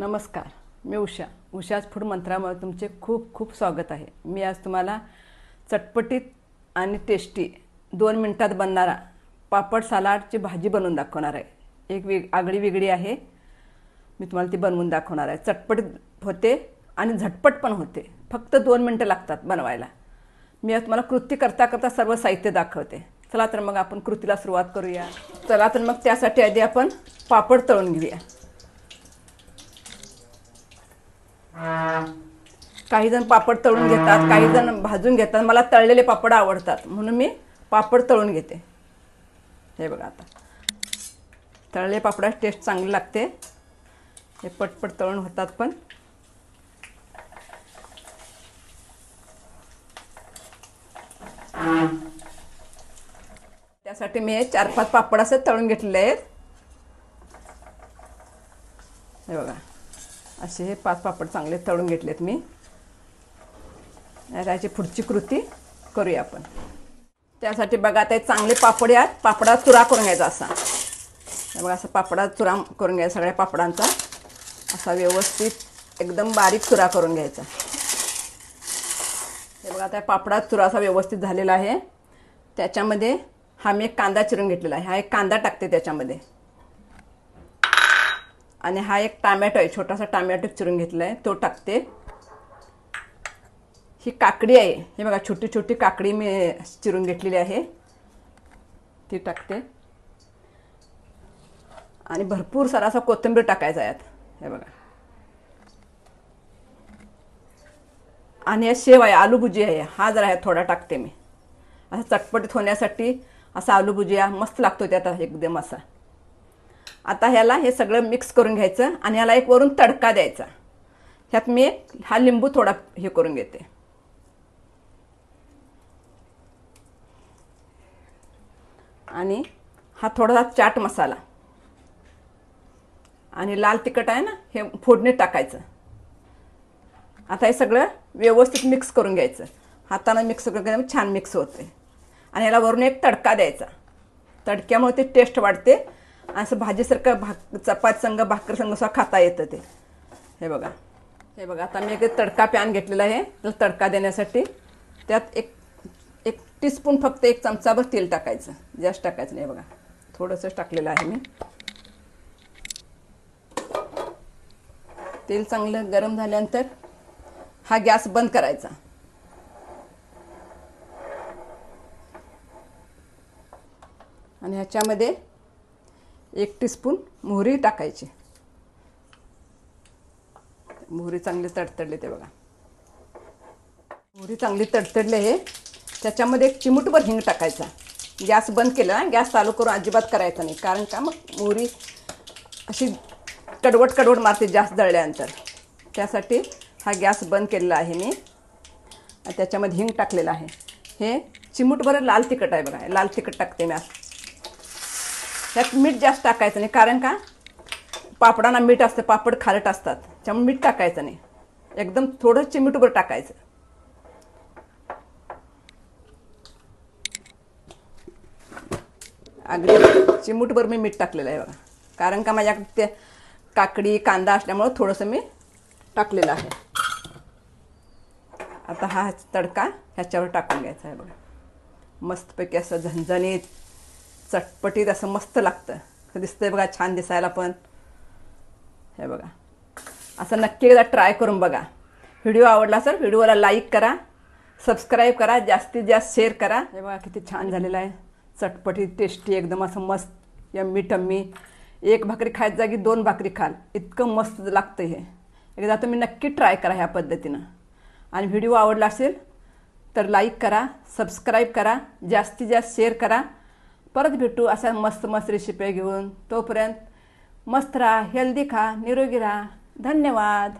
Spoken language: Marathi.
नमस्कार, मी उषाच फूड मंत्रामध्ये तुमचे खूप खूप स्वागत आहे। मी आज तुम्हाला चटपटीत आणि टेस्टी 2 मिनिटात बनणारा पापड सलाडची भाजी बनवून दाखवणार आहे। एक आगळी वेगळी आहे, मी तुम्हाला ती बनवून दाखवणार आहे। चटपटीत होते आणि झटपट पण होते, फक्त 2 मिनिटं लागतात बनवायला। मी आज तुम्हाला कृती करता करता सर्व साहित्य दाखवते। चला तर मग आपण कृतीला सुरुवात करूया। चला तर मग त्यासाठी आधी आपण पापड तळून घेऊया। काही जण पापड तळून घेतात, काही जण भाजून घेतात। मला तळलेले पापड आवडतात म्हणून मी पापड तळून घेते। हे बघा, आता तळलेले पापडाची टेस्ट चांगली लागते, हे पटपट तळून होतात पण। त्यासाठी मी 4-5 पापड असे तळून घेतलेले आहेत। हे बघा, असे हे 5 पापड चांगले तळून घेतलेत मी। याची पुढची कृती करूया आपण। त्यासाठी बघा, आता चांगले पापड या पापडात चुरा करून घ्यायचा असा। हे बघा, असा पापडात चुरा करून घ्यायचा, सगळ्या पापडांचा असा व्यवस्थित एकदम बारीक चुरा करून घ्यायचा। हे बघा, आता पापडात चुरा असा व्यवस्थित झालेला आहे। त्याच्यामध्ये हा मी एक कांदा चिरून घेतलेला आहे, हा एक कांदा टाकते त्याच्यामध्ये। आणि हा एक टोमॅटो आहे, छोटासा टोमॅटो चिरून घेतला आहे, तो टाकते। ही काकडी आहे, हे बघा छोटी छोटी काकडी मी चिरून घेतलेली आहे, ती टाकते। आणि भरपूर सारा असा कोथिंबीर टाकायचा आहे यात, हे बघा। आणि या शेव आहे, आलू भुजिया आहे, हा जरा आहे थोडा टाकते मी, असं चटपटीत होण्यासाठी। असा आलू भुजिया मस्त लागतो त्यात एकदम असा। आता ह्याला हे सगळं मिक्स करून घ्यायचं आणि ह्याला एक वरून तडका द्यायचा। ह्यात मी हा लिंबू थोडा हे करून घेते। आणि हा थोडासा चाट मसाला आणि लाल तिखट आहे ना, हे फोडणीत टाकायचं। आता हे सगळं व्यवस्थित मिक्स करून घ्यायचं, हाताने मिक्स करून छान मिक्स होते। आणि याला वरून एक तडका द्यायचा, तडक्यामुळे ते टेस्ट वाढते, असं भाजीसारखं चपाती संग भाकर संग असं खाता येतं ते। हे बघा, हे बघा, आता मी एक तडका पॅन घेतलेला आहे, त्याला तडका देण्यासाठी। त्यात एक टीस्पून फक्त 1 चमचाभर तेल टाकायचं, जास्त टाकायचं नाही। बघा, थोडंसंच टाकलेलं आहे मी। तेल चांगलं गरम झाल्यानंतर हा गॅस बंद करायचा। आणि ह्याच्यामध्ये 1 टीस्पून मोहरी टाकायची। मोहरी चांगली तडतडली, ते बघा मोहरी चांगली तडतडली आहे। त्याच्यामध्ये 1 चिमूटभर हिंग टाकायचा। गॅस बंद केला, गॅस चालू करून अजिबात करायचा नाही, कारण का मग मोहरी अशी कडवट मारते जास्त जळल्यानंतर। त्यासाठी हा गॅस बंद केलेला आहे मी। त्याच्यामध्ये हिंग टाकलेला आहे, हे चिमूटभर लाल तिखट आहे, बघा लाल तिखट टाकते मी। त्यात मीठ जास्त टाकायचं नाही, कारण का पापडांना मीठ असतं, पापड खारट असतात, त्यामुळे मीठ टाकायचं नाही, एकदम थोडं चिमूटभर टाकायचं। अगदी चिमूटभर मी मीठ टाकलेलं आहे, बघा, कारण का माझ्याकडे ते काकडी कांदा असल्यामुळे थोडंसं मी टाकलेलं आहे। आता हा तडका ह्याच्यावर टाकून घ्यायचा आहे, बघा मस्तपैकी असं झणझणीत चटपटीत असं मस्त लागतं, दिसतंय बघा, छान दिसायला पण। हे बघा, असं नक्की एकदा ट्राय करून बघा। व्हिडिओ आवडला तर व्हिडिओला लाईक करा, सबस्क्राईब करा, जास्तीत जास्त शेअर करा। हे बघा किती छान झालेलं आहे, चटपटीत टेस्टी एकदम असं मस्त यम्मी टम्मी। 1 भाकरी खायच्या जागी 2 भाकरी खाल, इतकं मस्त लागतं हे। एकदा तुम्ही नक्की ट्राय करा ह्या पद्धतीनं। आणि व्हिडिओ आवडला असेल तर लाईक करा, सबस्क्राईब करा, जास्तीत जास्त शेअर करा। परत भेटू अशा मस्त मस्त रेसिपी घेऊन। तोपर्यंत मस्त राहा, हेल्दी खा, निरोगी राहा। धन्यवाद।